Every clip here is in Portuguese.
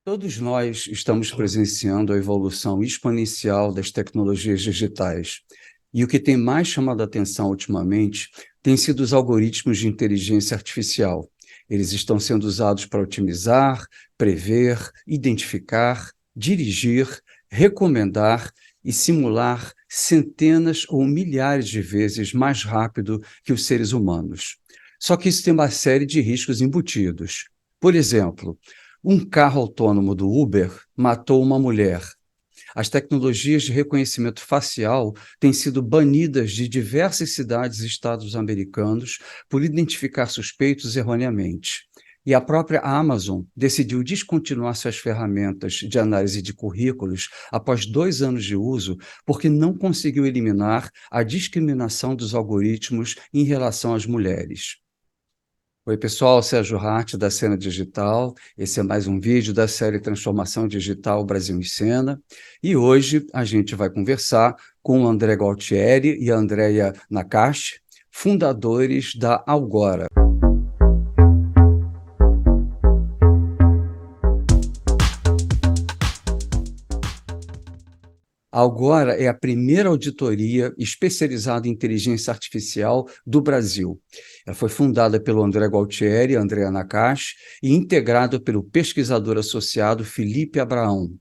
Todos nós estamos presenciando a evolução exponencial das tecnologias digitais. E o que tem mais chamado a atenção ultimamente tem sido os algoritmos de inteligência artificial. Eles estão sendo usados para otimizar, prever, identificar, dirigir, recomendar e simular centenas ou milhares de vezes mais rápido que os seres humanos. Só que isso tem uma série de riscos embutidos. Por exemplo, um carro autônomo do Uber matou uma mulher. As tecnologias de reconhecimento facial têm sido banidas de diversas cidades e estados americanos por identificar suspeitos erroneamente. E a própria Amazon decidiu descontinuar suas ferramentas de análise de currículos após 2 anos de uso, porque não conseguiu eliminar a discriminação dos algoritmos em relação às mulheres. Oi, pessoal, Sérgio Hart, da Cena Digital. Esse é mais um vídeo da série Transformação Digital Brasil em Cena. E hoje a gente vai conversar com o André Gualtieri e a Andrea Nakache, fundadores da Algora. A Algora é a primeira auditoria especializada em inteligência artificial do Brasil. Ela foi fundada pelo André Gualtieri e Andrea Nakache e integrada pelo pesquisador associado Felipe Abraão.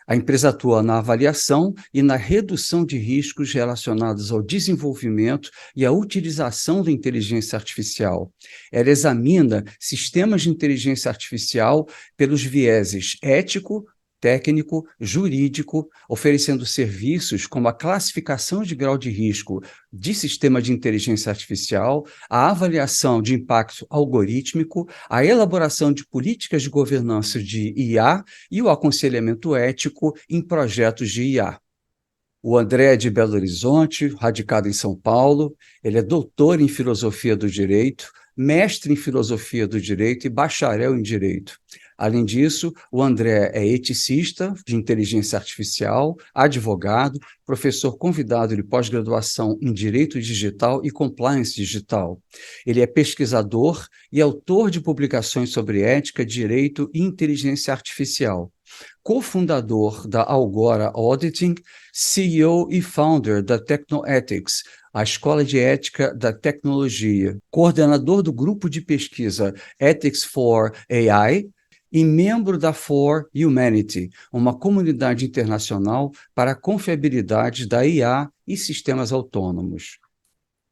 A empresa atua na avaliação e na redução de riscos relacionados ao desenvolvimento e à utilização da inteligência artificial. Ela examina sistemas de inteligência artificial pelos vieses ético, técnico, jurídico, oferecendo serviços como a classificação de grau de risco de sistema de inteligência artificial, a avaliação de impacto algorítmico, a elaboração de políticas de governança de IA e o aconselhamento ético em projetos de IA. O André é de Belo Horizonte, radicado em São Paulo. Ele é doutor em filosofia do direito, mestre em filosofia do direito e bacharel em direito. Além disso, o André é eticista de inteligência artificial, advogado, professor convidado de pós-graduação em direito digital e compliance digital. Ele é pesquisador e autor de publicações sobre ética, direito e inteligência artificial. Cofundador da Algora Auditing, CEO e founder da TechnoEthics, a Escola de Ética da Tecnologia, coordenador do grupo de pesquisa Ethics for AI e membro da For Humanity, uma comunidade internacional para a confiabilidade da IA e sistemas autônomos.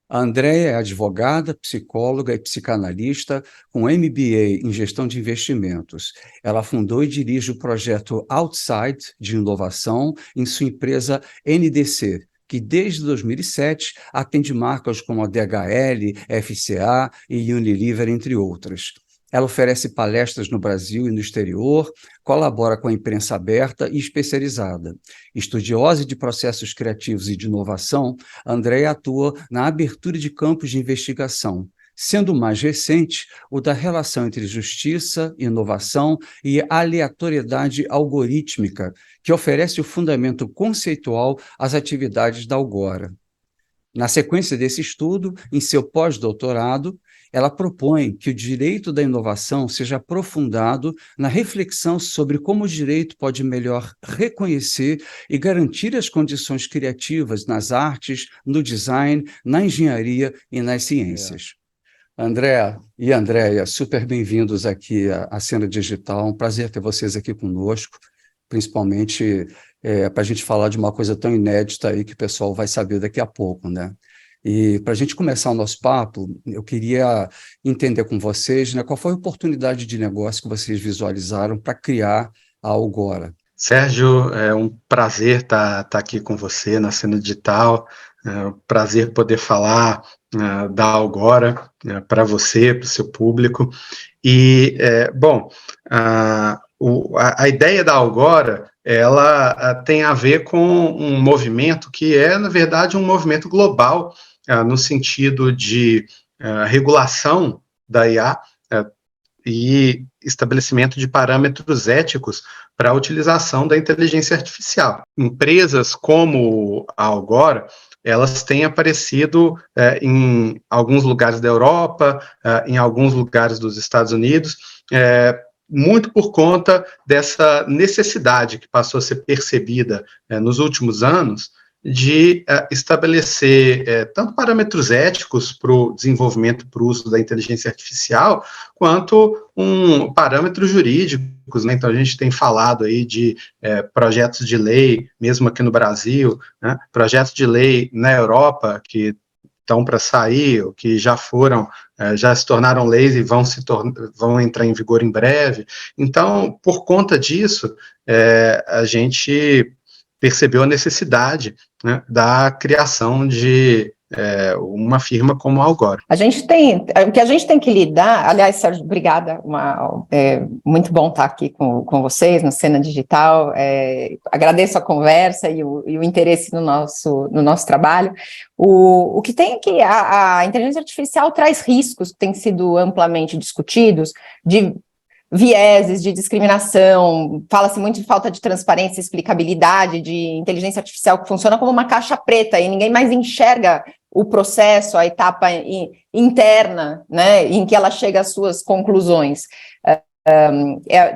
A Andrea é advogada, psicóloga e psicanalista com MBA em gestão de investimentos. Ela fundou e dirige o projeto Outside de inovação em sua empresa NDC, que desde 2007 atende marcas como a DHL, FCA e Unilever, entre outras. Ela oferece palestras no Brasil e no exterior, colabora com a imprensa aberta e especializada. Estudiosa de processos criativos e de inovação, Andrea atua na abertura de campos de investigação, sendo o mais recente o da relação entre justiça, inovação e aleatoriedade algorítmica, que oferece o fundamento conceitual às atividades da Algora. Na sequência desse estudo, em seu pós-doutorado, ela propõe que o direito da inovação seja aprofundado na reflexão sobre como o direito pode melhor reconhecer e garantir as condições criativas nas artes, no design, na engenharia e nas ciências. André e Andréia, super bem-vindos aqui à Cena Digital. Um prazer ter vocês aqui conosco, principalmente para a gente falar de uma coisa tão inédita aí que o pessoal vai saber daqui a pouco, né? E para a gente começar o nosso papo, eu queria entender com vocês, né, qual foi a oportunidade de negócio que vocês visualizaram para criar a Algora. Sérgio, é um prazer estar aqui com você na Cena Digital, é um prazer poder falar da Algora para você, para o seu público. E, a ideia da Algora, ela tem a ver com um movimento que é, na verdade, um movimento global, no sentido de regulação da IA e estabelecimento de parâmetros éticos para a utilização da inteligência artificial. Empresas como a Algora, elas têm aparecido em alguns lugares da Europa, em alguns lugares dos Estados Unidos, muito por conta dessa necessidade que passou a ser percebida nos últimos anos de estabelecer tanto parâmetros éticos para o desenvolvimento, para o uso da inteligência artificial, quanto parâmetros jurídicos, né? Então, a gente tem falado aí de projetos de lei, mesmo aqui no Brasil, né? Projetos de lei na Europa, que estão para sair, ou que já se tornaram leis e vão entrar em vigor em breve. Então, por conta disso, a gente percebeu a necessidade, né, da criação de uma firma como a Algora. O que a gente tem que lidar, aliás, Sérgio, obrigada, muito bom estar aqui com vocês no Cena Digital, agradeço a conversa e o interesse no nosso trabalho. O que tem aqui, a inteligência artificial traz riscos que têm sido amplamente discutidos, de vieses de discriminação, fala-se muito de falta de transparência e explicabilidade de inteligência artificial que funciona como uma caixa preta e ninguém mais enxerga o processo, a etapa interna, né, em que ela chega às suas conclusões.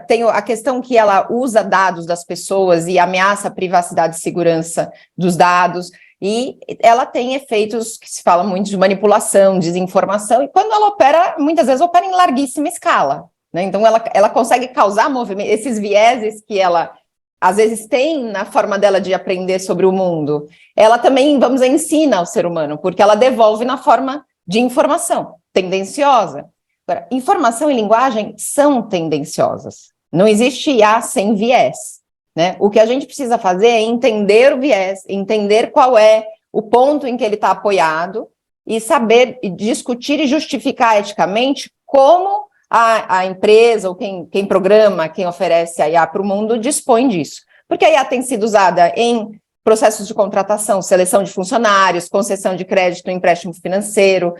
Tem a questão que ela usa dados das pessoas e ameaça a privacidade e segurança dos dados, e ela tem efeitos que se fala muito de manipulação, desinformação, e quando ela opera, muitas vezes opera em larguíssima escala. Né? Então, ela consegue causar movimento, esses vieses que ela, às vezes, tem na forma dela de aprender sobre o mundo, ela também, vamos dizer, ensina ao ser humano, porque ela devolve na forma de informação, tendenciosa. Agora, informação e linguagem são tendenciosas, não existe IA sem viés. Né? O que a gente precisa fazer é entender o viés, entender qual é o ponto em que ele está apoiado e saber discutir e justificar eticamente como a empresa, ou quem programa, quem oferece a IA para o mundo, dispõe disso. Porque a IA tem sido usada em processos de contratação, seleção de funcionários, concessão de crédito, empréstimo financeiro,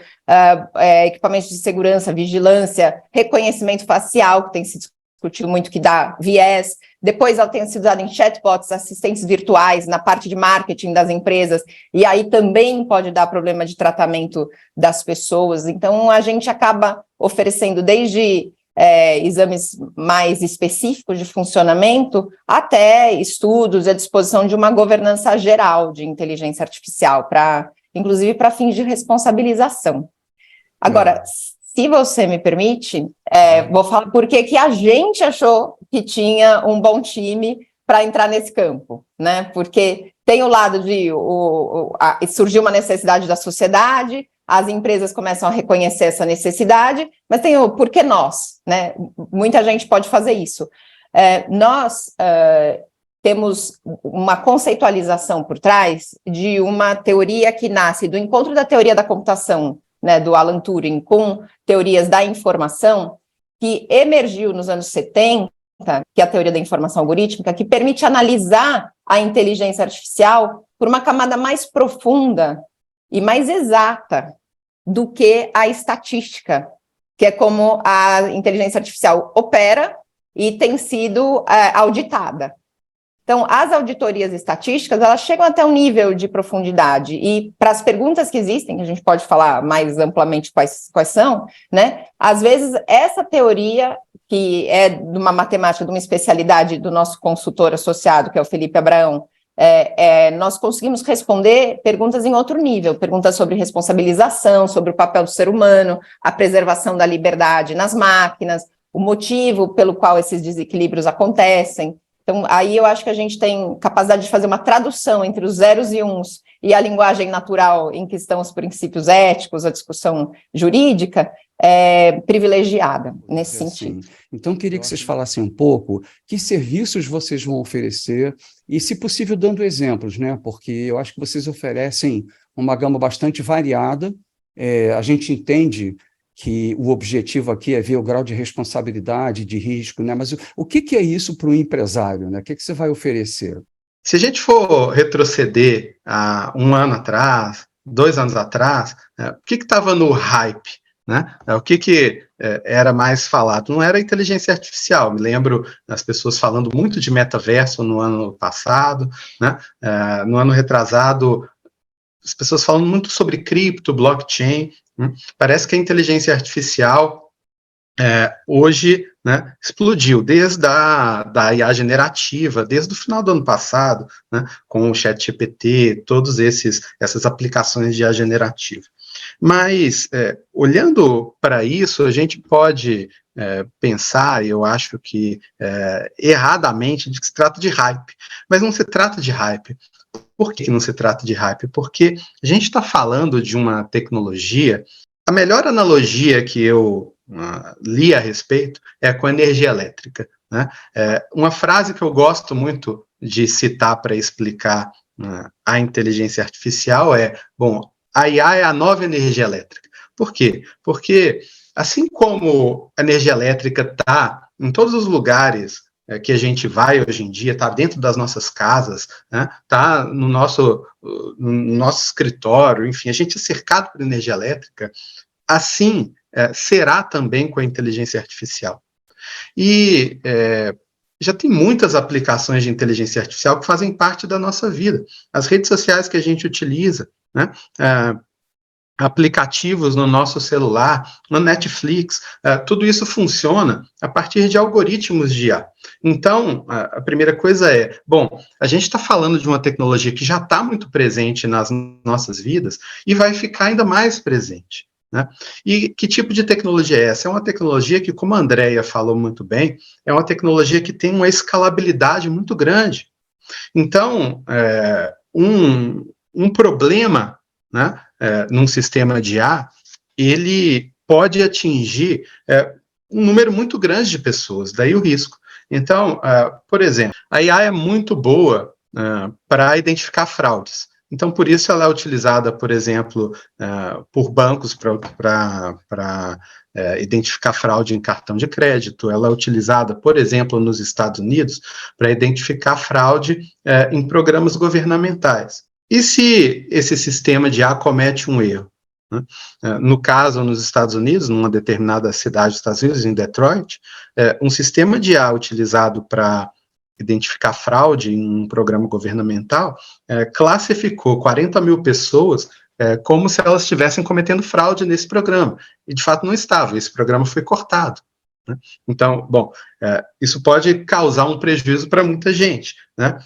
equipamentos de segurança, vigilância, reconhecimento facial, que tem se discutido muito, que dá viés. Depois ela tem sido usada em chatbots, assistentes virtuais, na parte de marketing das empresas, e aí também pode dar problema de tratamento das pessoas. Então, a gente acaba oferecendo desde exames mais específicos de funcionamento, até estudos à disposição de uma governança geral de inteligência artificial, inclusive para fins de responsabilização. Agora, se você me permite, vou falar por que a gente achou que tinha um bom time para entrar nesse campo, né? Porque tem o lado de surgiu uma necessidade da sociedade, as empresas começam a reconhecer essa necessidade, mas tem o porquê nós, né? Muita gente pode fazer isso. Nós temos uma conceitualização por trás de uma teoria que nasce do encontro da teoria da computação, né, do Alan Turing, com teorias da informação, que emergiu nos anos 70, que é a teoria da informação algorítmica, que permite analisar a inteligência artificial por uma camada mais profunda e mais exata do que a estatística, que é como a inteligência artificial opera e tem sido auditada. Então, as auditorias estatísticas, elas chegam até um nível de profundidade, e para as perguntas que existem, que a gente pode falar mais amplamente quais são, né? Às vezes, essa teoria, que é de uma matemática, de uma especialidade do nosso consultor associado, que é o Felipe Abraão, nós conseguimos responder perguntas em outro nível, perguntas sobre responsabilização, sobre o papel do ser humano, a preservação da liberdade nas máquinas, o motivo pelo qual esses desequilíbrios acontecem. Então, aí eu acho que a gente tem capacidade de fazer uma tradução entre os zeros e uns e a linguagem natural em que estão os princípios éticos, a discussão jurídica, privilegiada nesse sentido. Então, queria que vocês falassem um pouco que serviços vocês vão oferecer e, se possível, dando exemplos, né? Porque eu acho que vocês oferecem uma gama bastante variada. A gente entende que o objetivo aqui é ver o grau de responsabilidade, de risco, né? Mas o que é isso para o empresário, né? O que você vai oferecer? Se a gente for retroceder a 1 ano atrás, 2 anos atrás, o que estava no hype? Né? O que era mais falado? Não era inteligência artificial. Me lembro das pessoas falando muito de metaverso no ano passado, né? No ano retrasado, as pessoas falando muito sobre cripto, blockchain. Parece que a inteligência artificial hoje né, explodiu desde da IA generativa, desde o final do ano passado, né, com o ChatGPT, todas essas aplicações de IA generativa. Mas, olhando para isso, a gente pode pensar, eu acho que erradamente, de que se trata de hype. Mas não se trata de hype. Por que não se trata de hype? Porque a gente está falando de uma tecnologia. A melhor analogia que eu li a respeito é com a energia elétrica, né? Uma frase que eu gosto muito de citar para explicar a inteligência artificial bom, a IA é a nova energia elétrica. Por quê? Porque, assim como a energia elétrica está em todos os lugares que a gente vai hoje em dia, está dentro das nossas casas, está no nosso escritório, enfim, a gente é cercado por energia elétrica, assim será também com a inteligência artificial. E já tem muitas aplicações de inteligência artificial que fazem parte da nossa vida. As redes sociais que a gente utiliza, né? Aplicativos no nosso celular, no Netflix, tudo isso funciona a partir de algoritmos de IA. Então, a primeira coisa bom, a gente está falando de uma tecnologia que já está muito presente nas nossas vidas e vai ficar ainda mais presente, né? E que tipo de tecnologia é essa? É uma tecnologia que, como a Andrea falou muito bem, é uma tecnologia que tem uma escalabilidade muito grande. Então, um problema, né, num sistema de IA, ele pode atingir um número muito grande de pessoas, daí o risco. Então, por exemplo, a IA é muito boa para identificar fraudes. Então, por isso ela é utilizada, por exemplo, por bancos para identificar fraude em cartão de crédito. Ela é utilizada, por exemplo, nos Estados Unidos, para identificar fraude em programas governamentais. E se esse sistema de IA comete um erro? Né? No caso, nos Estados Unidos, numa determinada cidade dos Estados Unidos, em Detroit, um sistema de IA utilizado para identificar fraude em um programa governamental classificou 40 mil pessoas como se elas estivessem cometendo fraude nesse programa. E, de fato, não estava. Esse programa foi cortado. Né? Então, bom, isso pode causar um prejuízo para muita gente. Né?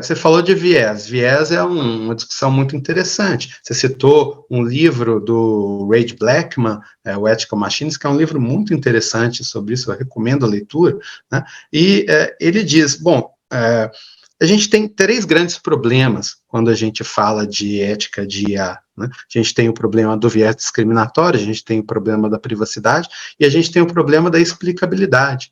Você falou de viés. Viés é uma discussão muito interessante. Você citou um livro do Ray Blackman, o Ethical Machines, que é um livro muito interessante sobre isso, eu recomendo a leitura. Né? E ele diz, bom, a gente tem 3 grandes problemas quando a gente fala de ética de IA. Né? A gente tem o problema do viés discriminatório, a gente tem o problema da privacidade e a gente tem o problema da explicabilidade.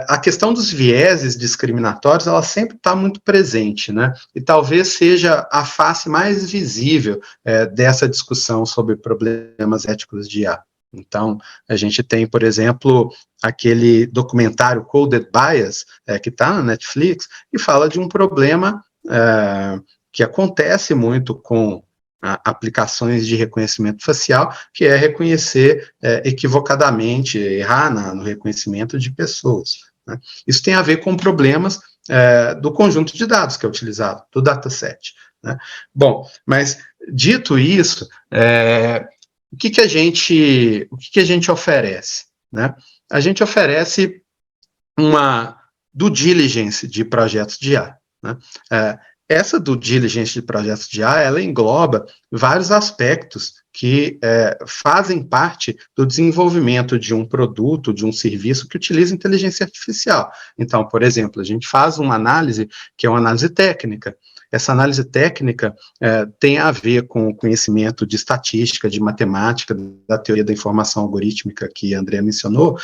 A questão dos vieses discriminatórios, ela sempre está muito presente, né? E talvez seja a face mais visível dessa discussão sobre problemas éticos de IA. Então, a gente tem, por exemplo, aquele documentário Coded Bias, que está na Netflix, e fala de um problema que acontece muito com aplicações de reconhecimento facial, que é reconhecer equivocadamente, errar no reconhecimento de pessoas. Né? Isso tem a ver com problemas do conjunto de dados que é utilizado, do dataset. Né? Bom, mas dito isso, o que a gente oferece? Né? A gente oferece uma due diligence de projetos de IA. Né? Essa due diligence de projetos de IA, ela engloba vários aspectos que fazem parte do desenvolvimento de um produto, de um serviço que utiliza inteligência artificial. Então, por exemplo, a gente faz uma análise que é uma análise técnica. Essa análise técnica tem a ver com o conhecimento de estatística, de matemática, da teoria da informação algorítmica que a Andrea mencionou,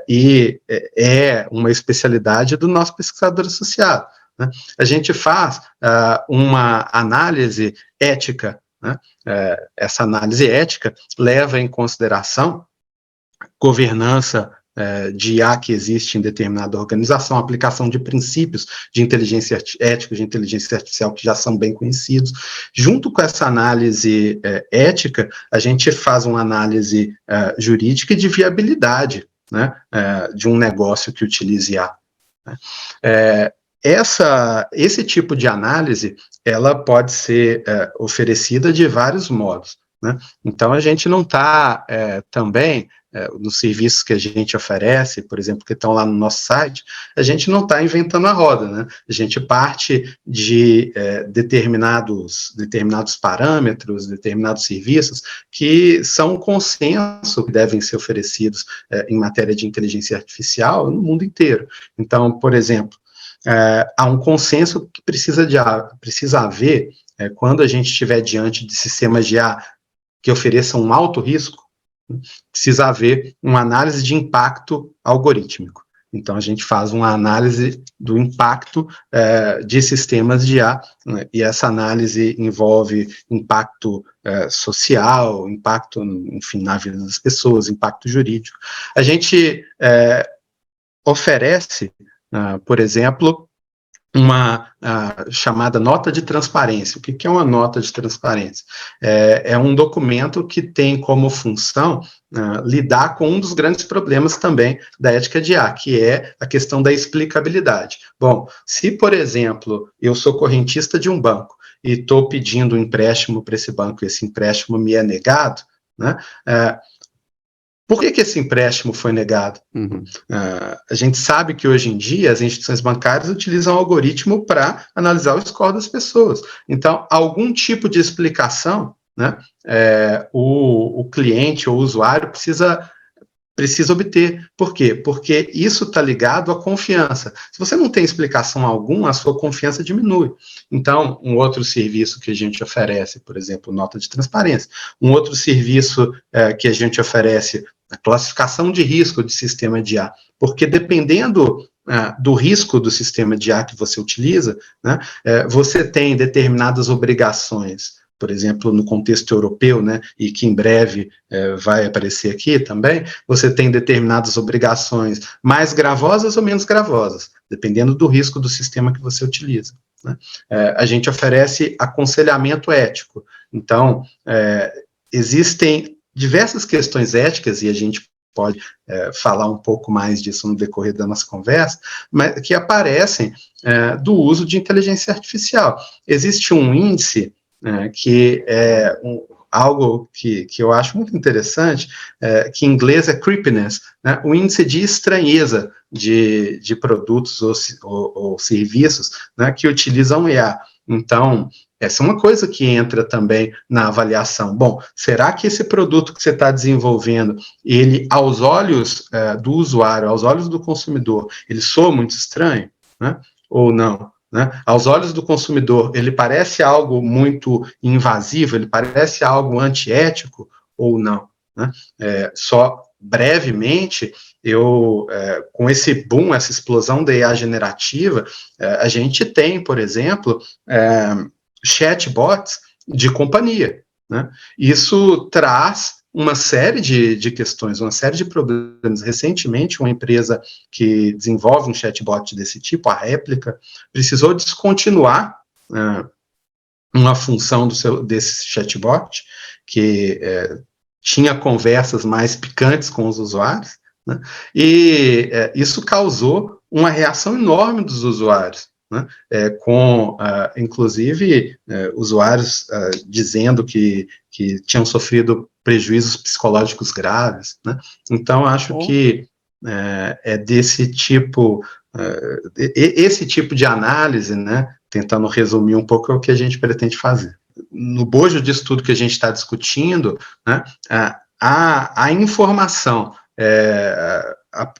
e é uma especialidade do nosso pesquisador associado. Né? A gente faz uma análise ética. Né? Essa análise ética leva em consideração governança de IA que existe em determinada organização, aplicação de princípios de inteligência ética, de inteligência artificial que já são bem conhecidos. Junto com essa análise ética, a gente faz uma análise jurídica e de viabilidade, né, de um negócio que utilize IA. Né? Esse tipo de análise, ela pode ser oferecida de vários modos. né? Então, a gente não está também, nos serviços que a gente oferece, por exemplo, que estão lá no nosso site, a gente não está inventando a roda, né? A gente parte de determinados parâmetros, determinados serviços que são um consenso que devem ser oferecidos em matéria de inteligência artificial no mundo inteiro. Então, por exemplo, há um consenso que precisa haver quando a gente estiver diante de sistemas de IA que ofereçam um alto risco, precisa haver uma análise de impacto algorítmico. Então, a gente faz uma análise do impacto de sistemas de IA, né, e essa análise envolve impacto social, impacto, enfim, na vida das pessoas, impacto jurídico. A gente oferece, por exemplo, uma chamada nota de transparência. O que é uma nota de transparência? É um documento que tem como função lidar com um dos grandes problemas também da ética de IA, que é a questão da explicabilidade. Bom, se, por exemplo, eu sou correntista de um banco e estou pedindo um empréstimo para esse banco e esse empréstimo me é negado, né, por que esse empréstimo foi negado? Uhum. A gente sabe que hoje em dia as instituições bancárias utilizam algoritmo para analisar o score das pessoas. Então, algum tipo de explicação, né, o cliente ou o usuário precisa obter. Por quê? Porque isso está ligado à confiança. Se você não tem explicação alguma, a sua confiança diminui. Então, um outro serviço que a gente oferece, por exemplo, nota de transparência. Um outro serviço que a gente oferece, a classificação de risco de sistema de IA. Porque dependendo do risco do sistema de IA que você utiliza, né, você tem determinadas obrigações, por exemplo, no contexto europeu, né, e que em breve vai aparecer aqui também, você tem determinadas obrigações mais gravosas ou menos gravosas, dependendo do risco do sistema que você utiliza, né? A gente oferece aconselhamento ético. Então, existem diversas questões éticas, e a gente pode falar um pouco mais disso no decorrer da nossa conversa, mas que aparecem do uso de inteligência artificial. Existe um índice que é algo que eu acho muito interessante, que em inglês é creepiness, né, o índice de estranheza de produtos ou serviços, né, que utilizam IA. Então, essa é uma coisa que entra também na avaliação. Bom, será que esse produto que você está desenvolvendo, ele, aos olhos do usuário, aos olhos do consumidor, ele soa muito estranho, né, ou não? Né? Aos olhos do consumidor, ele parece algo muito invasivo, ele parece algo antiético ou não? Né? Só brevemente, com esse boom, essa explosão da IA generativa, a gente tem, por exemplo, chatbots de companhia, né? Isso traz uma série de questões, uma série de problemas. Recentemente, uma empresa que desenvolve um chatbot desse tipo, a Réplica, precisou descontinuar uma função desse chatbot, que tinha conversas mais picantes com os usuários, né? E isso causou uma reação enorme dos usuários, né? Inclusive, usuários dizendo que tinham sofrido prejuízos psicológicos graves, né? Então, acho que é desse tipo, esse tipo de análise, né, tentando resumir um pouco, é o que a gente pretende fazer. No bojo disso tudo que a gente está discutindo, né, a informação,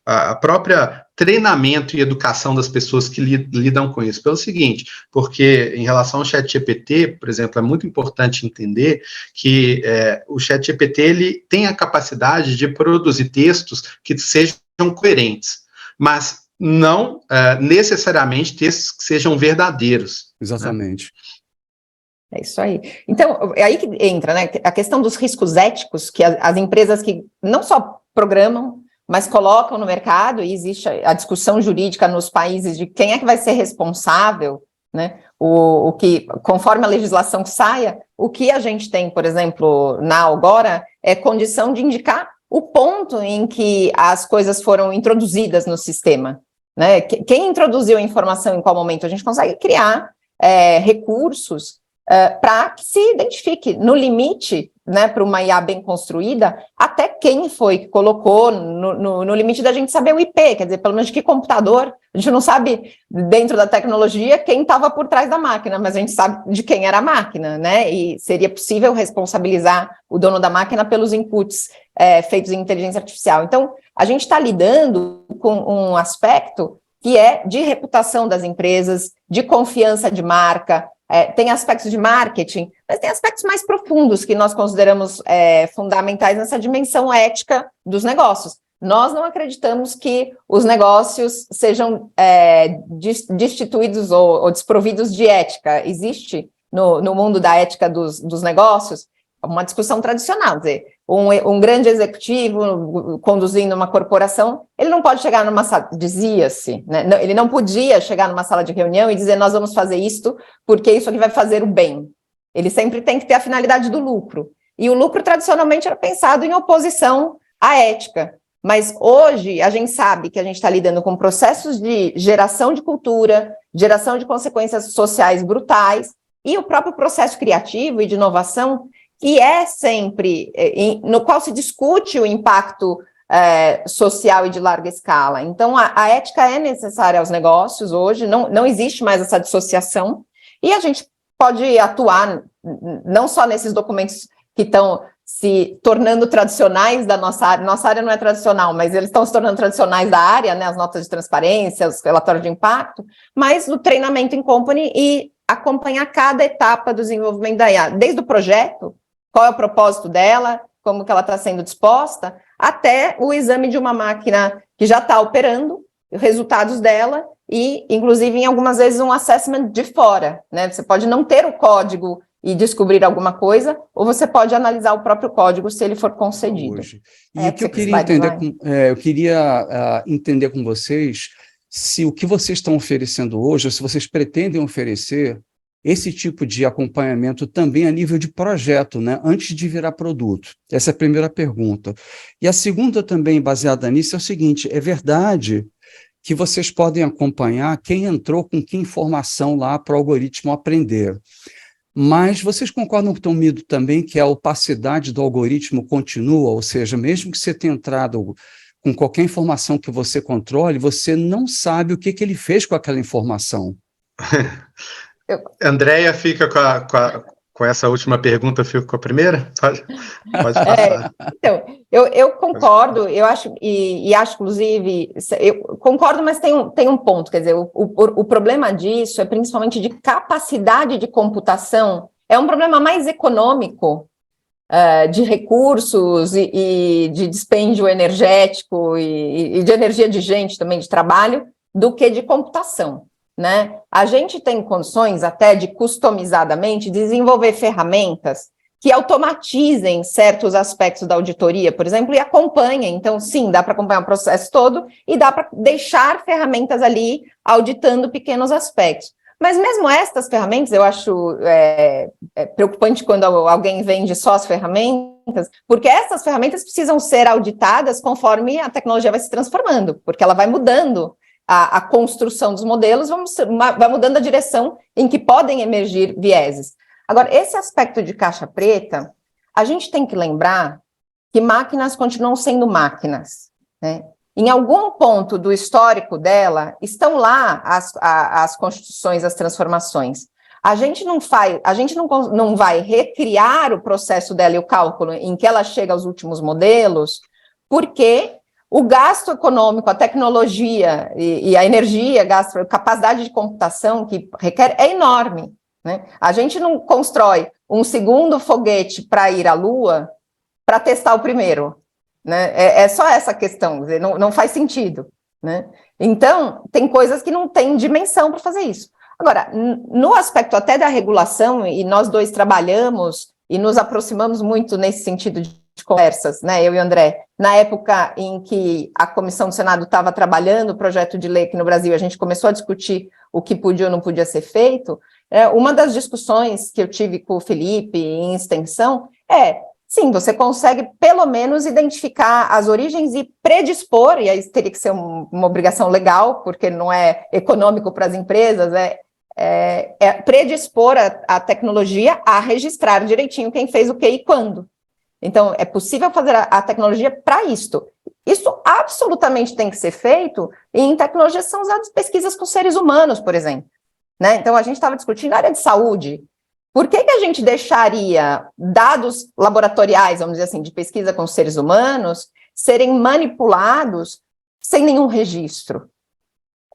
a própria treinamento e educação das pessoas que lidam com isso. Pelo seguinte, porque em relação ao ChatGPT, por exemplo, é muito importante entender que o ChatGPT ele tem a capacidade de produzir textos que sejam coerentes, mas não necessariamente textos que sejam verdadeiros. Exatamente. Né? É isso aí. Então, é aí que entra, né, a questão dos riscos éticos, que as empresas que não só programam, mas colocam no mercado, e existe a discussão jurídica nos países de quem é que vai ser responsável, né, o que, conforme a legislação que saia, o que a gente tem, por exemplo, na Algora, é condição de indicar o ponto em que as coisas foram introduzidas no sistema, né, quem introduziu a informação em qual momento. A gente consegue criar recursos para que se identifique no limite, né, para uma IA bem construída, até quem foi que colocou no limite da gente saber o IP, quer dizer, pelo menos de que computador. A gente não sabe, dentro da tecnologia, quem estava por trás da máquina, mas a gente sabe de quem era a máquina, né? E seria possível responsabilizar o dono da máquina pelos inputs feitos em inteligência artificial. Então, a gente está lidando com um aspecto que é de reputação das empresas, de confiança de marca. Tem aspectos de marketing, mas tem aspectos mais profundos que nós consideramos fundamentais nessa dimensão ética dos negócios. Nós não acreditamos que os negócios sejam destituídos ou desprovidos de ética. Existe no mundo da ética dos negócios uma discussão tradicional, quer dizer, um grande executivo conduzindo uma corporação, ele não pode chegar numa sala, dizia-se, né? Ele não podia chegar numa sala de reunião e dizer, nós vamos fazer isto porque isso aqui vai fazer o bem. Ele sempre tem que ter a finalidade do lucro. E o lucro, tradicionalmente, era pensado em oposição à ética. Mas hoje, a gente sabe que a gente está lidando com processos de geração de cultura, geração de consequências sociais brutais, e o próprio processo criativo e de inovação, que é sempre, no qual se discute o impacto social e de larga escala. Então, a ética é necessária aos negócios hoje, não existe mais essa dissociação, e a gente pode atuar não só nesses documentos que estão se tornando tradicionais da nossa área não é tradicional, mas eles estão se tornando tradicionais da área, né, as notas de transparência, os relatórios de impacto, mas no treinamento em company e acompanhar cada etapa do desenvolvimento da IA, desde o projeto, qual é o propósito dela, como que ela está sendo disposta, até o exame de uma máquina que já está operando, os resultados dela e, inclusive, em algumas vezes, um assessment de fora, né? Você pode não ter o código e descobrir alguma coisa, ou você pode analisar o próprio código se ele for concedido. Hoje. E o que eu queria entender entender com vocês se o que vocês estão oferecendo hoje, ou se vocês pretendem oferecer esse tipo de acompanhamento também a nível de projeto, né, antes de virar produto. Essa é a primeira pergunta. E a segunda também, baseada nisso, é o seguinte, é verdade que vocês podem acompanhar quem entrou com que informação lá para o algoritmo aprender. Mas vocês concordam com o medo também que a opacidade do algoritmo continua, ou seja, mesmo que você tenha entrado com qualquer informação que você controle, você não sabe o que ele fez com aquela informação. Andréia fica com essa última pergunta, eu fico com a primeira? Pode passar. Então, eu concordo, eu acho, e acho, inclusive, eu concordo, mas tem um ponto, quer dizer, o problema disso é principalmente de capacidade de computação, é um problema mais econômico, de recursos e de dispêndio energético e de energia de gente também, de trabalho, do que de computação. Né? A gente tem condições até de customizadamente desenvolver ferramentas que automatizem certos aspectos da auditoria, por exemplo, e acompanhem. Então, sim, dá para acompanhar o processo todo e dá para deixar ferramentas ali auditando pequenos aspectos. Mas mesmo estas ferramentas, eu acho preocupante quando alguém vende só as ferramentas, porque essas ferramentas precisam ser auditadas conforme a tecnologia vai se transformando, porque ela vai mudando. A construção dos modelos vai mudando a direção em que podem emergir vieses. Agora, esse aspecto de caixa preta, a gente tem que lembrar que máquinas continuam sendo máquinas, né? Em algum ponto do histórico dela, estão lá as construções, as transformações. A gente não vai recriar o processo dela e o cálculo em que ela chega aos últimos modelos, porque o gasto econômico, a tecnologia e a energia, a capacidade de computação que requer é enorme, né? A gente não constrói um segundo foguete para ir à Lua para testar o primeiro, né? É só essa questão, não faz sentido, né? Então, tem coisas que não têm dimensão para fazer isso. Agora, no aspecto até da regulação, e nós dois trabalhamos e nos aproximamos muito nesse sentido de conversas, né, eu e o André, na época em que a Comissão do Senado estava trabalhando o projeto de lei aqui no Brasil, a gente começou a discutir o que podia ou não podia ser feito, uma das discussões que eu tive com o Felipe em extensão sim, você consegue pelo menos identificar as origens e predispor, e aí teria que ser uma obrigação legal, porque não é econômico para as empresas, predispor a tecnologia a registrar direitinho quem fez o que e quando. Então, é possível fazer a tecnologia para isto. Isso absolutamente tem que ser feito em tecnologias que são usadas em pesquisas com seres humanos, por exemplo. Né? Então, a gente estava discutindo a área de saúde. Por que a gente deixaria dados laboratoriais, vamos dizer assim, de pesquisa com seres humanos, serem manipulados sem nenhum registro?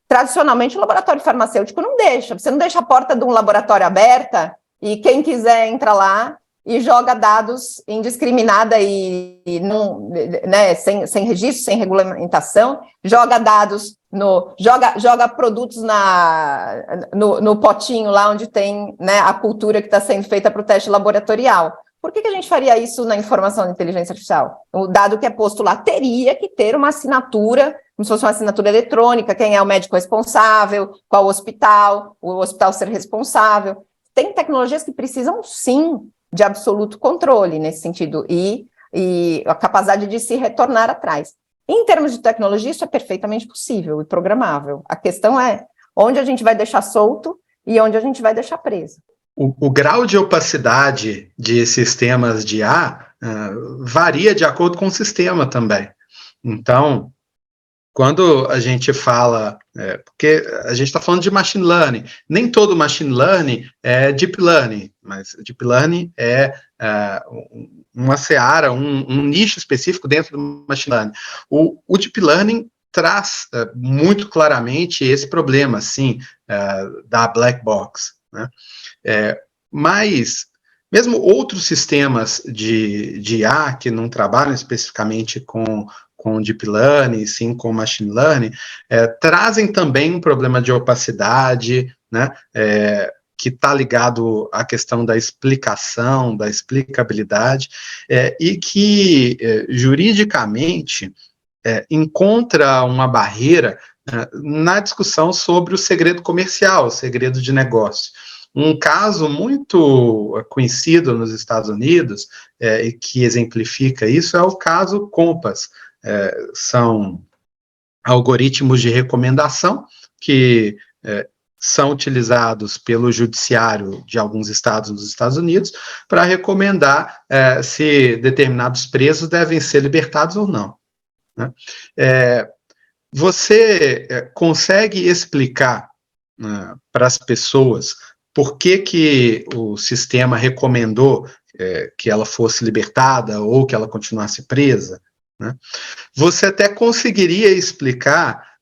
Tradicionalmente, o laboratório farmacêutico não deixa. Você não deixa a porta de um laboratório aberta e quem quiser entra lá e joga dados indiscriminada e não, né, sem registro, sem regulamentação, joga dados, joga produtos no potinho lá onde tem, né, a cultura que está sendo feita para o teste laboratorial. Por que a gente faria isso na informação de inteligência artificial? O dado que é posto lá teria que ter uma assinatura, como se fosse uma assinatura eletrônica, quem é o médico responsável, qual o hospital ser responsável. Tem tecnologias que precisam, sim, de absoluto controle nesse sentido, e a capacidade de se retornar atrás. Em termos de tecnologia, isso é perfeitamente possível e programável. A questão é onde a gente vai deixar solto e onde a gente vai deixar preso. O grau de opacidade de sistemas de IA varia de acordo com o sistema também. Então, quando a gente fala, porque a gente está falando de machine learning, nem todo machine learning é deep learning, mas deep learning é uma seara, um nicho específico dentro do machine learning. O deep learning traz muito claramente esse problema, sim, da black box, né? Mas mesmo outros sistemas de IA que não trabalham especificamente com deep learning, sim com machine learning, trazem também um problema de opacidade, né, que está ligado à questão da explicação, da explicabilidade, e que juridicamente encontra uma barreira na discussão sobre o segredo comercial, o segredo de negócio. Um caso muito conhecido nos Estados Unidos e que exemplifica isso é o caso Compass. São algoritmos de recomendação que são utilizados pelo judiciário de alguns estados nos Estados Unidos para recomendar se determinados presos devem ser libertados ou não, né? Você consegue explicar para as pessoas por que o sistema recomendou que ela fosse libertada ou que ela continuasse presa, né? Você até conseguiria explicar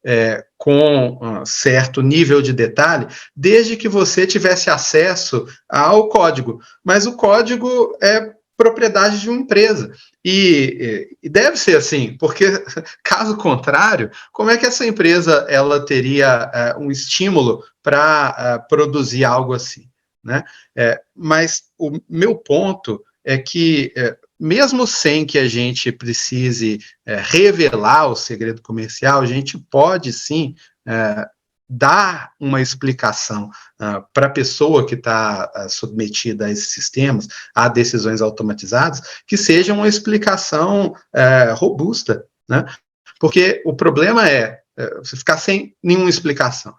com certo nível de detalhe, desde que você tivesse acesso ao código, mas o código é propriedade de uma empresa, e deve ser assim, porque caso contrário, como é que essa empresa ela teria um estímulo para produzir algo assim, né? Mas o meu ponto é que mesmo sem que a gente precise revelar o segredo comercial, a gente pode sim dar uma explicação para a pessoa que está submetida a esses sistemas, a decisões automatizadas, que seja uma explicação robusta, né? Porque o problema é você ficar sem nenhuma explicação.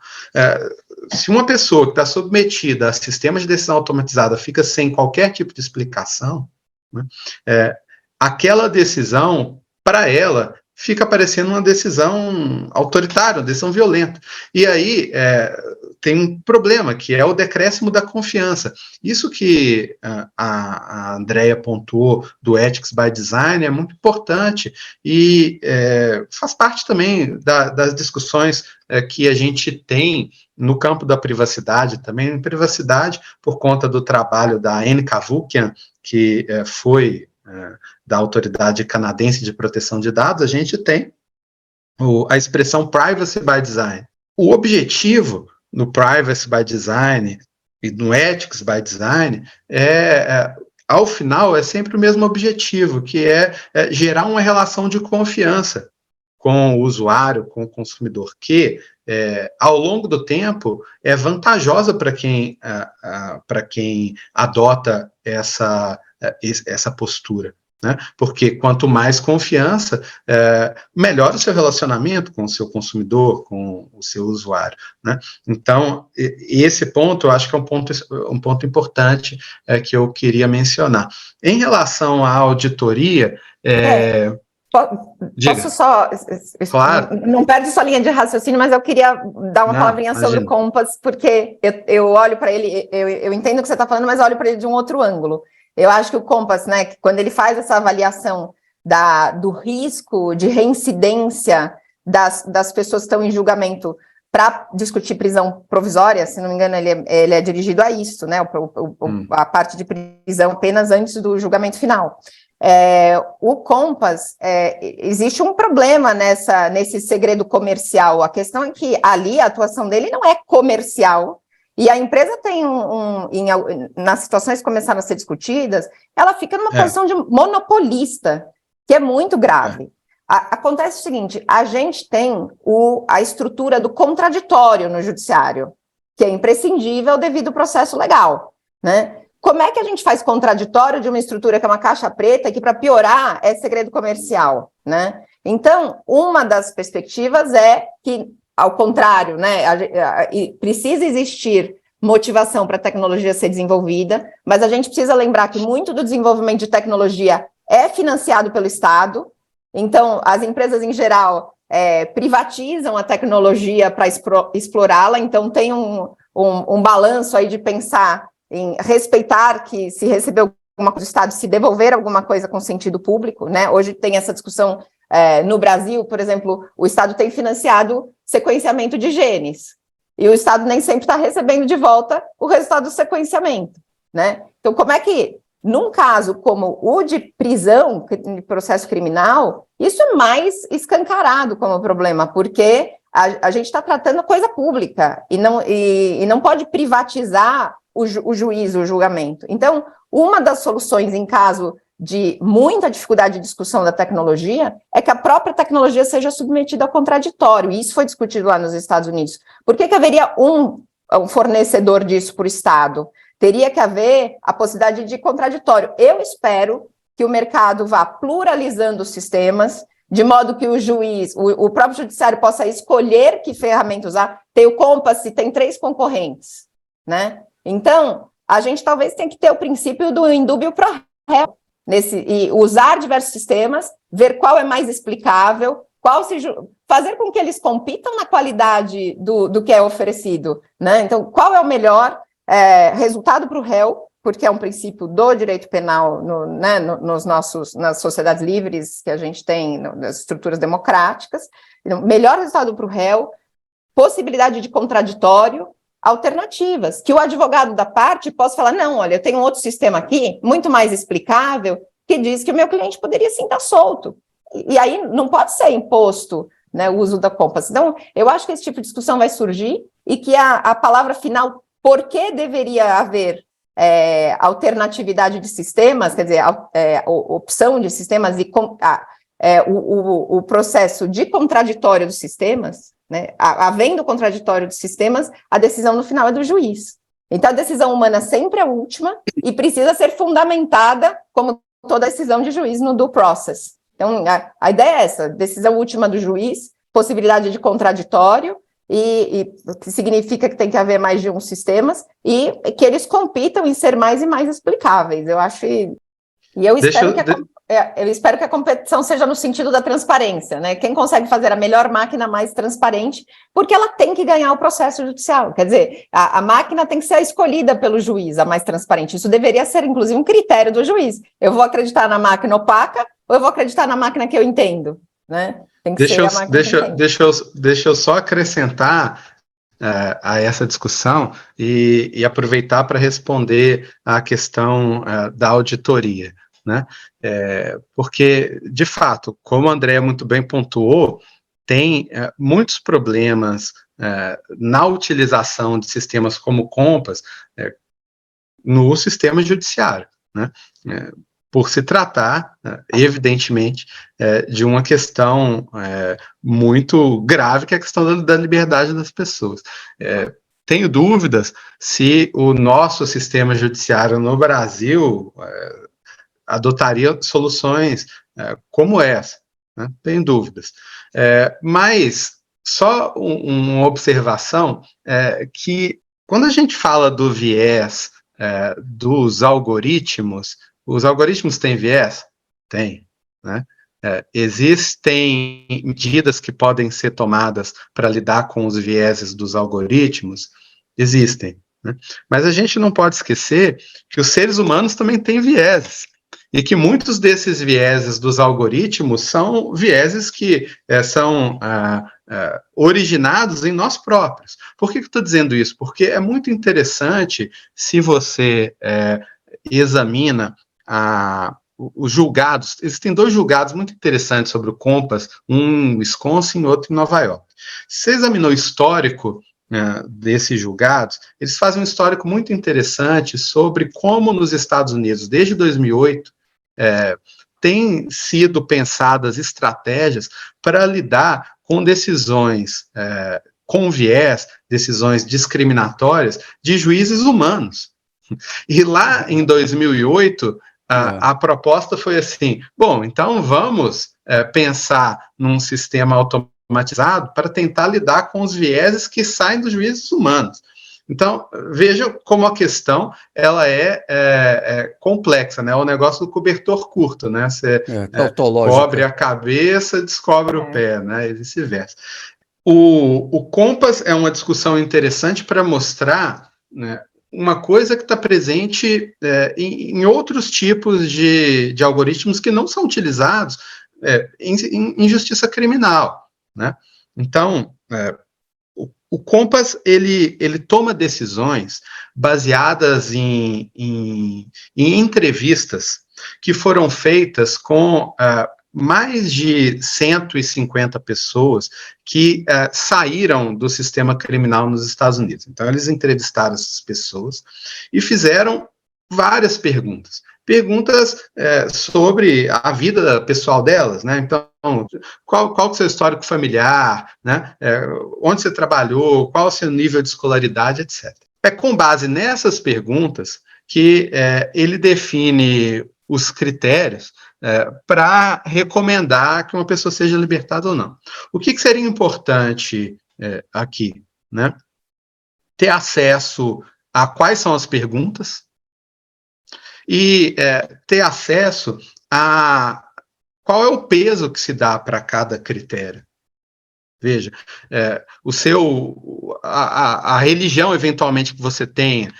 Se uma pessoa que está submetida a sistemas de decisão automatizada fica sem qualquer tipo de explicação, né, aquela decisão, para ela, fica parecendo uma decisão autoritária, uma decisão violenta. E aí tem um problema, que é o decréscimo da confiança. Isso que a Andrea pontuou do Ethics by Design é muito importante e faz parte também das discussões que a gente tem no campo da privacidade também. Privacidade, por conta do trabalho da Anne Cavoukian, que foi da Autoridade Canadense de Proteção de Dados, a gente tem a expressão Privacy by Design. O objetivo no Privacy by Design e no Ethics by Design ao final, é sempre o mesmo objetivo, que é gerar uma relação de confiança com o usuário, com o consumidor, que ao longo do tempo é vantajosa para quem adota essa postura, né? Porque quanto mais confiança, melhor o seu relacionamento com o seu consumidor, com o seu usuário, né? Então, esse ponto, eu acho que é um ponto importante que eu queria mencionar. Em relação à auditoria, Posso só, claro, não perde sua linha de raciocínio, mas eu queria dar uma palavrinha sobre o Compass, porque eu olho para ele, eu entendo o que você está falando, mas eu olho para ele de um outro ângulo. Eu acho que o Compass, né, quando ele faz essa avaliação do risco de reincidência das pessoas que estão em julgamento para discutir prisão provisória, se não me engano, ele é dirigido a isso, né, a parte de prisão apenas antes do julgamento final. O Compass, existe um problema nesse segredo comercial. A questão é que ali a atuação dele não é comercial, e a empresa tem nas situações que começaram a ser discutidas, ela fica numa posição de monopolista, que é muito grave. Acontece o seguinte, a gente tem a estrutura do contraditório no judiciário, que é imprescindível devido ao processo legal, né? Como é que a gente faz contraditório de uma estrutura que é uma caixa preta, que, para piorar, é segredo comercial, né? Então, uma das perspectivas é que, ao contrário, né, precisa existir motivação para a tecnologia ser desenvolvida, mas a gente precisa lembrar que muito do desenvolvimento de tecnologia é financiado pelo Estado, então, as empresas, em geral, privatizam a tecnologia para explorá-la, então tem um balanço aí de pensar em respeitar que, se receber alguma coisa do Estado, se devolver alguma coisa com sentido público, né? Hoje tem essa discussão no Brasil, por exemplo, o Estado tem financiado sequenciamento de genes, e o Estado nem sempre está recebendo de volta o resultado do sequenciamento, né? Então, como é que, num caso como o de prisão, de processo criminal, isso é mais escancarado como problema, porque a gente está tratando coisa pública, e não pode privatizar o juízo, o julgamento. Então, uma das soluções em caso de muita dificuldade de discussão da tecnologia é que a própria tecnologia seja submetida ao contraditório, e isso foi discutido lá nos Estados Unidos. Por que haveria um fornecedor disso para o Estado? Teria que haver a possibilidade de contraditório. Eu espero que o mercado vá pluralizando os sistemas, de modo que o juiz, o próprio judiciário possa escolher que ferramenta usar. Tem o Compass, tem 3 concorrentes, né? Então, a gente talvez tenha que ter o princípio do indúbio pro réu, e usar diversos sistemas, ver qual é mais explicável, fazer com que eles compitam na qualidade do que é oferecido, né? Então, qual é o melhor resultado para o réu, porque é um princípio do direito penal nas sociedades livres que a gente tem, nas estruturas democráticas. Então, melhor resultado para o réu, possibilidade de contraditório, alternativas, que o advogado da parte possa falar, não, olha, eu tenho um outro sistema aqui, muito mais explicável, que diz que o meu cliente poderia sim estar solto. E aí não pode ser imposto, né, o uso da Compass. Então, eu acho que esse tipo de discussão vai surgir e que a palavra final, por que deveria haver alternatividade de sistemas, quer dizer, opção de sistemas e o processo de contraditório dos sistemas, né? Havendo contraditório dos sistemas, a decisão no final é do juiz. Então, a decisão humana sempre é a última e precisa ser fundamentada, como toda decisão de juiz, no due process. Então, a ideia é essa, decisão última do juiz, possibilidade de contraditório, e que significa que tem que haver mais de um sistemas, e que eles compitam em ser mais e mais explicáveis. Eu acho... E eu espero que a competição seja no sentido da transparência, né? Quem consegue fazer a melhor máquina mais transparente, porque ela tem que ganhar o processo judicial. Quer dizer, a máquina tem que ser escolhida pelo juiz, a mais transparente. Isso deveria ser, inclusive, um critério do juiz. Eu vou acreditar na máquina opaca ou eu vou acreditar na máquina que eu entendo, né? Tem que ser a máquina que entende. Deixa eu só acrescentar a essa discussão e aproveitar para responder à questão da auditoria, né? Porque, de fato, como a Andrea muito bem pontuou, tem muitos problemas na utilização de sistemas como o Compass no sistema judiciário, né? Por se tratar, evidentemente, de uma questão muito grave, que é a questão da liberdade das pessoas. Tenho dúvidas se o nosso sistema judiciário no Brasil adotaria soluções como essa, né? Tem dúvidas. Mas só uma observação, que quando a gente fala do viés dos algoritmos, os algoritmos têm viés? Tem, né? Existem medidas que podem ser tomadas para lidar com os vieses dos algoritmos? Existem, né? Mas a gente não pode esquecer que os seres humanos também têm vieses, e que muitos desses vieses dos algoritmos são vieses que são originados em nós próprios. Por que eu estou dizendo isso? Porque é muito interessante se você examina os julgados. Existem 2 julgados muito interessantes sobre o Compass, um em Wisconsin e outro em Nova York. Se você examinou o histórico desses julgados, eles fazem um histórico muito interessante sobre como nos Estados Unidos, desde 2008, têm sido pensadas estratégias para lidar com decisões com viés, decisões discriminatórias de juízes humanos. E lá em 2008, a proposta foi assim: bom, então vamos pensar num sistema automatizado para tentar lidar com os vieses que saem dos juízes humanos. Então, veja como a questão ela é complexa, né? O negócio do cobertor curto, né? Você cobre a cabeça, descobre o pé, né? E vice-versa. O Compass é uma discussão interessante para mostrar, né, uma coisa que está presente em outros tipos de algoritmos que não são utilizados em justiça criminal, né? Então, o Compass ele toma decisões baseadas em entrevistas que foram feitas com mais de 150 pessoas que saíram do sistema criminal nos Estados Unidos. Então, eles entrevistaram essas pessoas e fizeram várias perguntas. Perguntas sobre a vida pessoal delas, né? Então, qual é o seu histórico familiar, né? Onde você trabalhou, qual é o seu nível de escolaridade, etc. É com base nessas perguntas que ele define os critérios para recomendar que uma pessoa seja libertada ou não. O que seria importante aqui, né? Ter acesso a quais são as perguntas e ter acesso a qual é o peso que se dá para cada critério. Veja, a religião, eventualmente, que você tenha,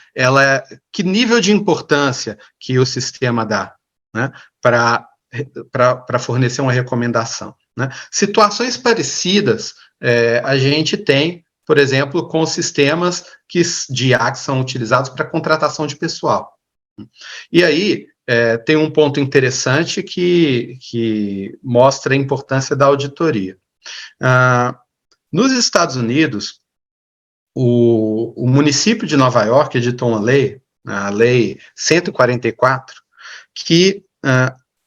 que nível de importância que o sistema dá, né, para fornecer uma recomendação, né? Situações parecidas a gente tem, por exemplo, com sistemas de IA que são utilizados para contratação de pessoal. E aí, tem um ponto interessante que mostra a importância da auditoria. Nos Estados Unidos, o município de Nova York editou uma lei, a Lei 144, que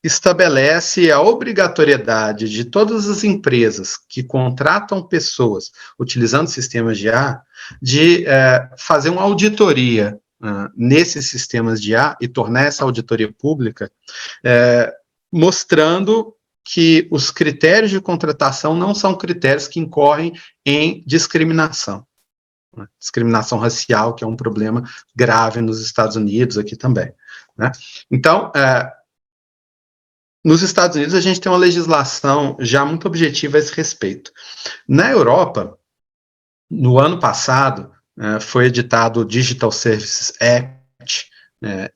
estabelece a obrigatoriedade de todas as empresas que contratam pessoas utilizando sistemas de IA de fazer uma auditoria nesses sistemas de IA e tornar essa auditoria pública, mostrando que os critérios de contratação não são critérios que incorrem em discriminação. Discriminação racial, que é um problema grave nos Estados Unidos, aqui também, né? Então, nos Estados Unidos, a gente tem uma legislação já muito objetiva a esse respeito. Na Europa, no ano passado, foi editado o Digital Services Act,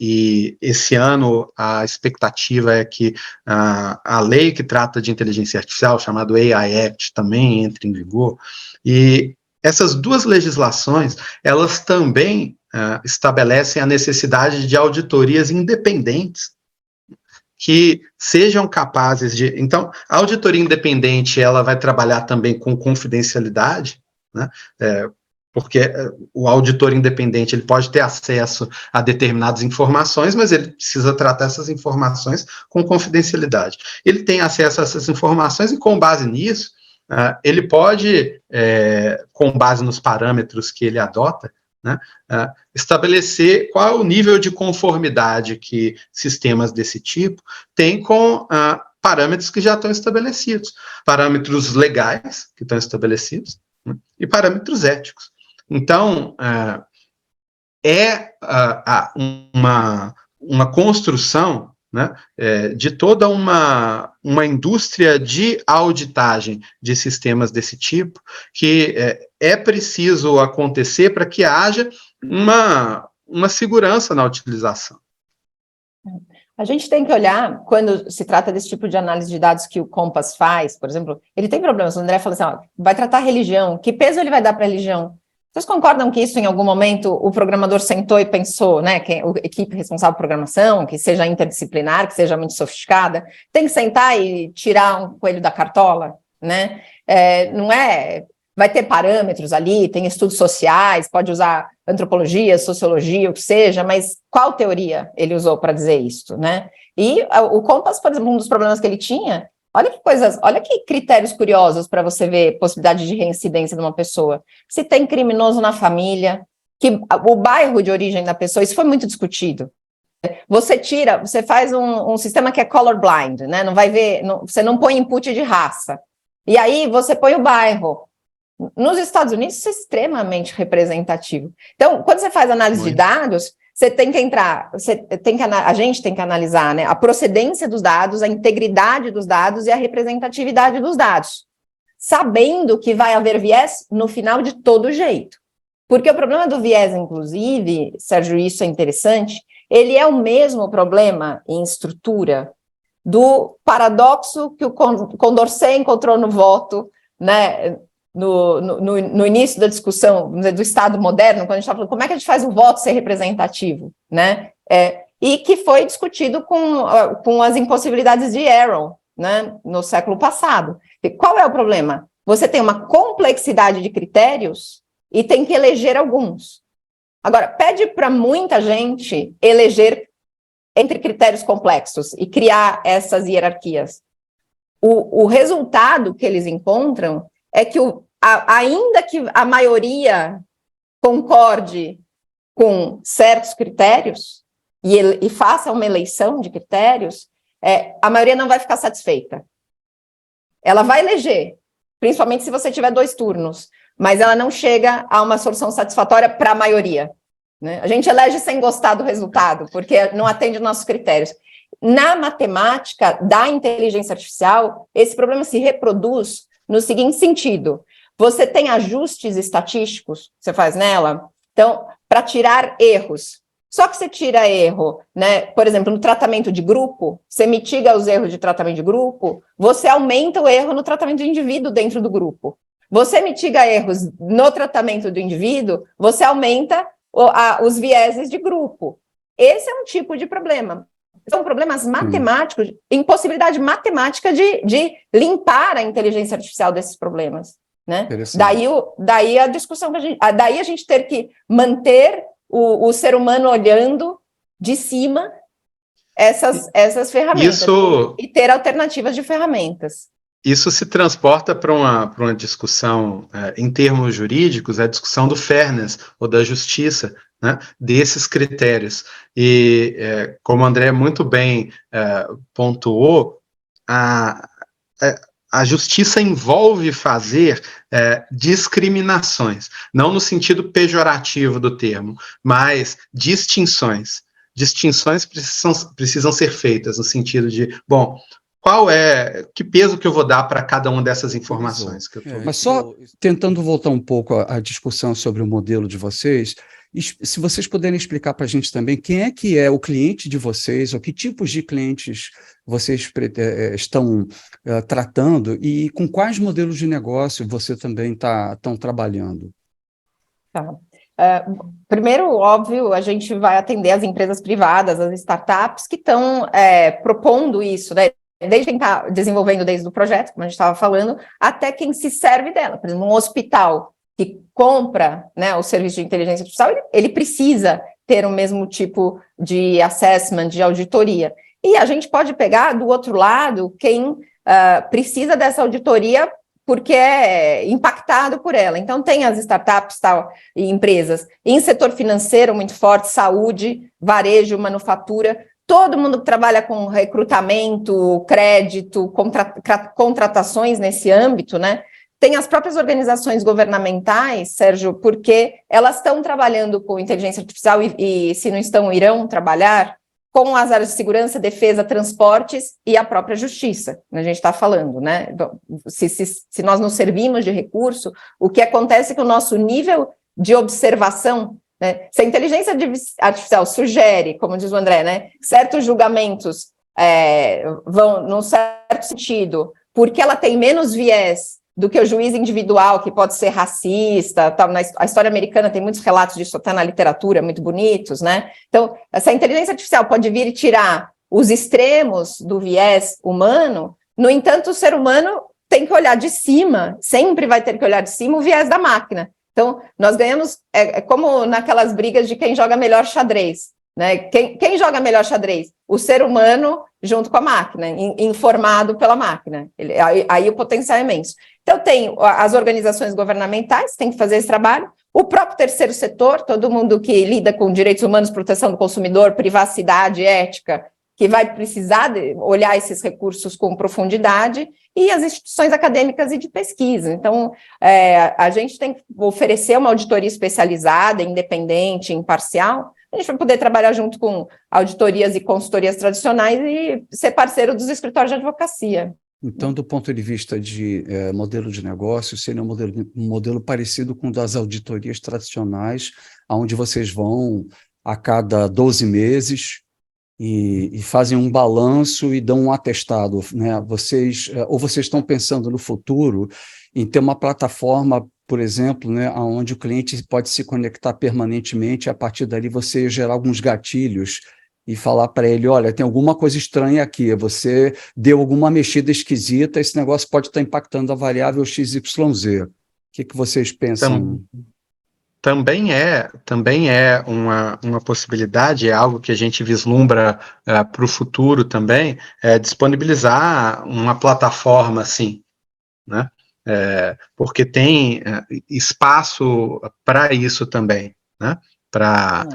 e esse ano a expectativa é que a lei que trata de inteligência artificial, chamado AI Act, também entre em vigor, e essas 2 legislações, elas também estabelecem a necessidade de auditorias independentes que sejam capazes de... Então, a auditoria independente, ela vai trabalhar também com confidencialidade, né? Porque o auditor independente ele pode ter acesso a determinadas informações, mas ele precisa tratar essas informações com confidencialidade. Ele tem acesso a essas informações e, com base nisso, ele pode, com base nos parâmetros que ele adota, né? Estabelecer qual é o nível de conformidade que sistemas desse tipo têm com parâmetros que já estão estabelecidos, parâmetros legais que estão estabelecidos, né? E parâmetros éticos. Então, uma construção, né, de toda uma indústria de auditagem de sistemas desse tipo, que é preciso acontecer para que haja uma segurança na utilização. A gente tem que olhar, quando se trata desse tipo de análise de dados que o Compass faz, por exemplo, ele tem problemas. O André fala assim, ó, vai tratar religião, que peso ele vai dar para a religião? Vocês concordam que isso, em algum momento, o programador sentou e pensou, né, que a equipe responsável por programação, que seja interdisciplinar, que seja muito sofisticada, tem que sentar e tirar um coelho da cartola, né? Não é... Vai ter parâmetros ali, tem estudos sociais, pode usar antropologia, sociologia, o que seja, mas qual teoria ele usou para dizer isso, né? E o Compass, por exemplo, um dos problemas que ele tinha, olha que critérios curiosos para você ver possibilidade de reincidência de uma pessoa. Se tem criminoso na família, que o bairro de origem da pessoa, isso foi muito discutido. Você faz um sistema que é colorblind, né? Não vai ver, você não põe input de raça. E aí você põe o bairro. Nos Estados Unidos, isso é extremamente representativo. Então, quando você faz análise de dados, você tem que a gente tem que analisar, né, a procedência dos dados, a integridade dos dados e a representatividade dos dados, sabendo que vai haver viés no final de todo jeito. Porque o problema do viés, inclusive, Sérgio, isso é interessante, ele é o mesmo problema em estrutura do paradoxo que o Condorcet encontrou no voto, né, no início da discussão do Estado moderno, quando a gente estava falando como é que a gente faz o voto ser representativo, né? E que foi discutido com as impossibilidades de Arrow, né, no século passado. E qual é o problema? Você tem uma complexidade de critérios e tem que eleger alguns. Agora, pede para muita gente eleger entre critérios complexos e criar essas hierarquias. O resultado que eles encontram é que, ainda que a maioria concorde com certos critérios e faça uma eleição de critérios, a maioria não vai ficar satisfeita. Ela vai eleger, principalmente se você tiver 2 turnos, mas ela não chega a uma solução satisfatória para a maioria, né? A gente elege sem gostar do resultado, porque não atende os nossos critérios. Na matemática da inteligência artificial, esse problema se reproduz no seguinte sentido: você tem ajustes estatísticos, você faz nela, então, para tirar erros. Só que você tira erro, né? Por exemplo, no tratamento de grupo, você mitiga os erros de tratamento de grupo, você aumenta o erro no tratamento do indivíduo dentro do grupo. Você mitiga erros no tratamento do indivíduo, você aumenta os vieses de grupo. Esse é um tipo de problema. São problemas matemáticos, impossibilidade matemática de limpar a inteligência artificial desses problemas, né? Daí a discussão, daí a gente ter que manter o ser humano olhando de cima essas ferramentas e ter alternativas de ferramentas. Isso se transporta para uma discussão, em termos jurídicos, a discussão do fairness, ou da justiça, né, desses critérios. E, como o André muito bem pontuou, a justiça envolve fazer discriminações, não no sentido pejorativo do termo, mas distinções. Distinções precisam ser feitas no sentido de, bom, que peso que eu vou dar para cada uma dessas informações que eu tô... Mas só tentando voltar um pouco à discussão sobre o modelo de vocês, se vocês puderem explicar para a gente também quem é o cliente de vocês, ou que tipos de clientes vocês estão tratando e com quais modelos de negócio você também estão trabalhando. Tá. Primeiro, óbvio, a gente vai atender as empresas privadas, as startups que estão propondo isso, né? Desde quem está desenvolvendo desde o projeto, como a gente estava falando, até quem se serve dela. Por exemplo, um hospital que compra, né, o serviço de inteligência artificial, ele precisa ter o mesmo tipo de assessment, de auditoria. E a gente pode pegar, do outro lado, quem precisa dessa auditoria porque é impactado por ela. Então, tem as startups tal, e empresas em setor financeiro muito forte, saúde, varejo, manufatura, todo mundo que trabalha com recrutamento, crédito, contratações nesse âmbito, né? Tem as próprias organizações governamentais, Sérgio, porque elas estão trabalhando com inteligência artificial e se não estão, irão trabalhar com as áreas de segurança, defesa, transportes e a própria justiça, a gente está falando, né? Se nós nos servimos de recurso, o que acontece é que o nosso nível de observação, né? Se a inteligência artificial sugere, como diz o André, né, certos julgamentos vão num certo sentido, porque ela tem menos viés do que o juiz individual, que pode ser racista, tal. A história americana tem muitos relatos disso, até na literatura, muito bonitos, né? Então, essa inteligência artificial pode vir e tirar os extremos do viés humano, no entanto, o ser humano tem que olhar de cima, sempre vai ter que olhar de cima o viés da máquina. Então, nós ganhamos, como naquelas brigas de quem joga melhor xadrez, né? Quem joga melhor xadrez? O ser humano junto com a máquina, informado pela máquina. Aí o potencial é imenso. Então, tem as organizações governamentais, tem que fazer esse trabalho, o próprio terceiro setor, todo mundo que lida com direitos humanos, proteção do consumidor, privacidade, ética, que vai precisar olhar esses recursos com profundidade, e as instituições acadêmicas e de pesquisa. Então, a gente tem que oferecer uma auditoria especializada, independente, imparcial. A gente vai poder trabalhar junto com auditorias e consultorias tradicionais e ser parceiro dos escritórios de advocacia. Então, do ponto de vista de modelo de negócio, seria um modelo parecido com o das auditorias tradicionais, onde vocês vão a cada 12 meses e fazem um balanço e dão um atestado, né? Ou vocês estão pensando no futuro em ter uma plataforma, por exemplo, né, onde o cliente pode se conectar permanentemente, e a partir dali você gerar alguns gatilhos e falar para ele, olha, tem alguma coisa estranha aqui, você deu alguma mexida esquisita, esse negócio pode estar impactando a variável XYZ. O que vocês pensam? Também é uma possibilidade, é algo que a gente vislumbra para o futuro também, disponibilizar uma plataforma assim, né? Porque tem espaço para isso também, né? Para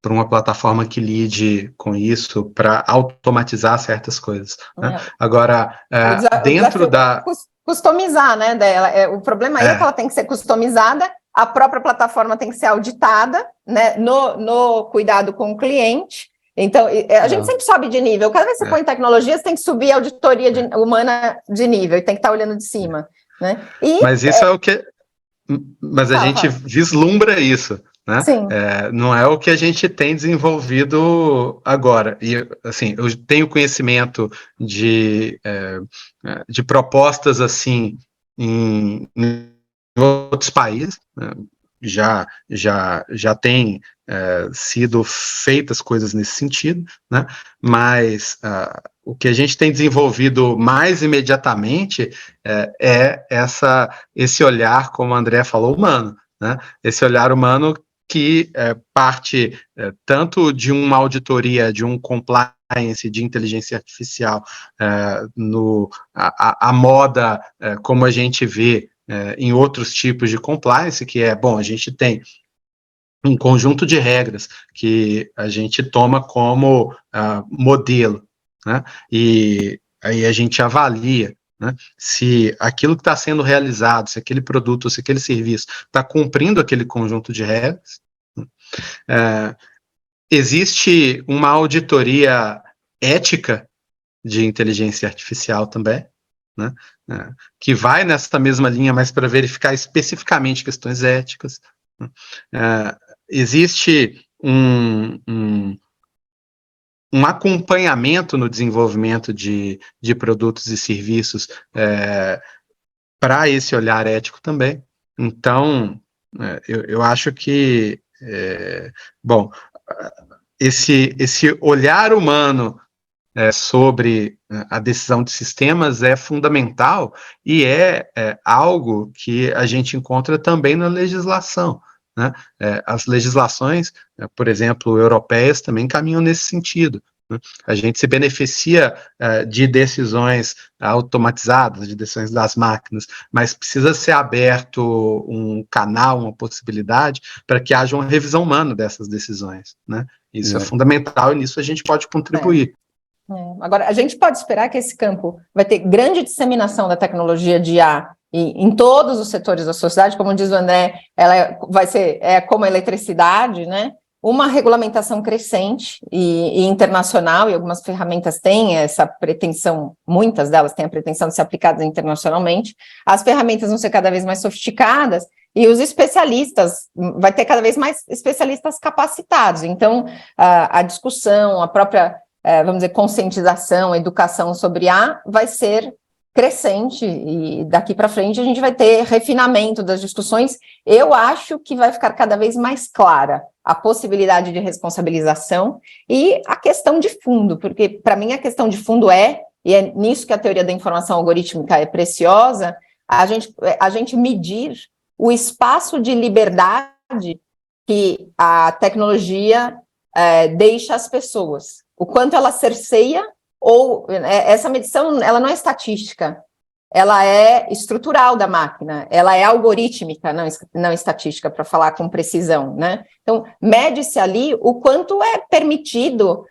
uma plataforma que lide com isso, para automatizar certas coisas, né? Agora, dentro da... Customizar, né, dela. O problema aí é que ela tem que ser customizada, a própria plataforma tem que ser auditada, né, no cuidado com o cliente. Então, a gente sempre sobe de nível. Cada vez que você põe tecnologia, você tem que subir a auditoria humana de nível, e tem que estar olhando de cima, né? Mas isso é o que... Mas a gente vislumbra isso, né? Não é o que a gente tem desenvolvido agora. E, assim, eu tenho conhecimento de propostas assim em outros países, né? Já tem sido feitas coisas nesse sentido, né? Mas o que a gente tem desenvolvido mais imediatamente é esse olhar, como a André falou, humano, né? Esse olhar humano que parte tanto de uma auditoria, de um compliance de inteligência artificial, a moda como a gente vê em outros tipos de compliance, que a gente tem um conjunto de regras que a gente toma como modelo, né? E aí a gente avalia, né, se aquilo que está sendo realizado, se aquele produto, se aquele serviço está cumprindo aquele conjunto de regras. Existe uma auditoria ética de inteligência artificial também, né, que vai nessa mesma linha, mas para verificar especificamente questões éticas. Existe um acompanhamento no desenvolvimento de produtos e serviços para esse olhar ético também. Então, eu acho que, esse olhar humano sobre a decisão de sistemas é fundamental e é algo que a gente encontra também na legislação, né? As legislações, por exemplo, europeias, também caminham nesse sentido, né? A gente se beneficia de decisões automatizadas, de decisões das máquinas, mas precisa ser aberto um canal, uma possibilidade, para que haja uma revisão humana dessas decisões, né? Isso é fundamental e nisso a gente pode contribuir. Agora, a gente pode esperar que esse campo vai ter grande disseminação da tecnologia de IA em todos os setores da sociedade, como diz o André, ela vai ser como a eletricidade, né? Uma regulamentação crescente e internacional, e algumas ferramentas têm essa pretensão, muitas delas têm a pretensão de ser aplicadas internacionalmente. As ferramentas vão ser cada vez mais sofisticadas e os especialistas, vai ter cada vez mais especialistas capacitados. Então, a discussão, a própria, vamos dizer, conscientização, educação sobre A vai ser crescente, e daqui para frente a gente vai ter refinamento das discussões. Eu acho que vai ficar cada vez mais clara a possibilidade de responsabilização e a questão de fundo, porque para mim a questão de fundo e é nisso que a teoria da informação algorítmica é preciosa, a gente medir o espaço de liberdade que a tecnologia deixa às pessoas, o quanto ela cerceia. Ou essa medição, ela não é estatística, ela é estrutural da máquina, ela é algorítmica, não estatística, para falar com precisão, né? Então, mede-se ali o quanto é permitido,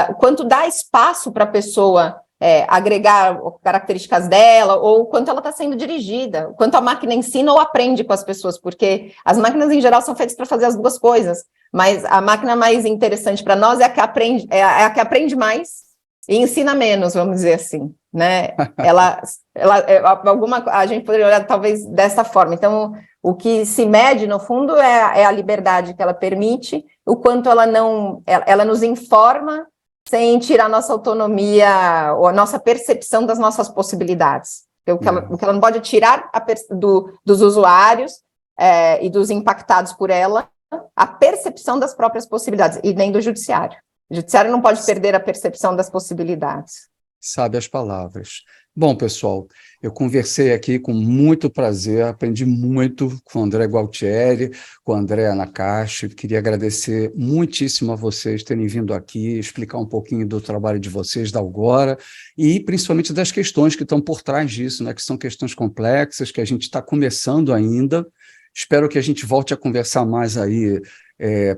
o quanto dá espaço para a pessoa agregar características dela, ou o quanto ela está sendo dirigida, o quanto a máquina ensina ou aprende com as pessoas, porque as máquinas, em geral, são feitas para fazer as duas coisas, mas a máquina mais interessante para nós é a que aprende mais, e ensina menos, vamos dizer assim, né? A gente poderia olhar talvez dessa forma. Então, o que se mede, no fundo, é a liberdade que ela permite, o quanto ela nos informa sem tirar nossa autonomia ou a nossa percepção das nossas possibilidades. O que ela não pode tirar dos usuários e dos impactados por ela, a percepção das próprias possibilidades, e nem do judiciário. O judiciário não pode perder a percepção das possibilidades. Sabe as palavras. Bom, pessoal, eu conversei aqui com muito prazer, aprendi muito com o André Gualtieri, com a Andrea Nakache. Queria agradecer muitíssimo a vocês terem vindo aqui, explicar um pouquinho do trabalho de vocês, da Algora, e principalmente das questões que estão por trás disso, né, que são questões complexas, que a gente está começando ainda. Espero que a gente volte a conversar mais aí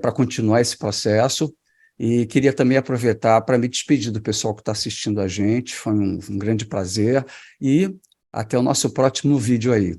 para continuar esse processo. E queria também aproveitar para me despedir do pessoal que está assistindo a gente. Foi um grande prazer e até o nosso próximo vídeo aí.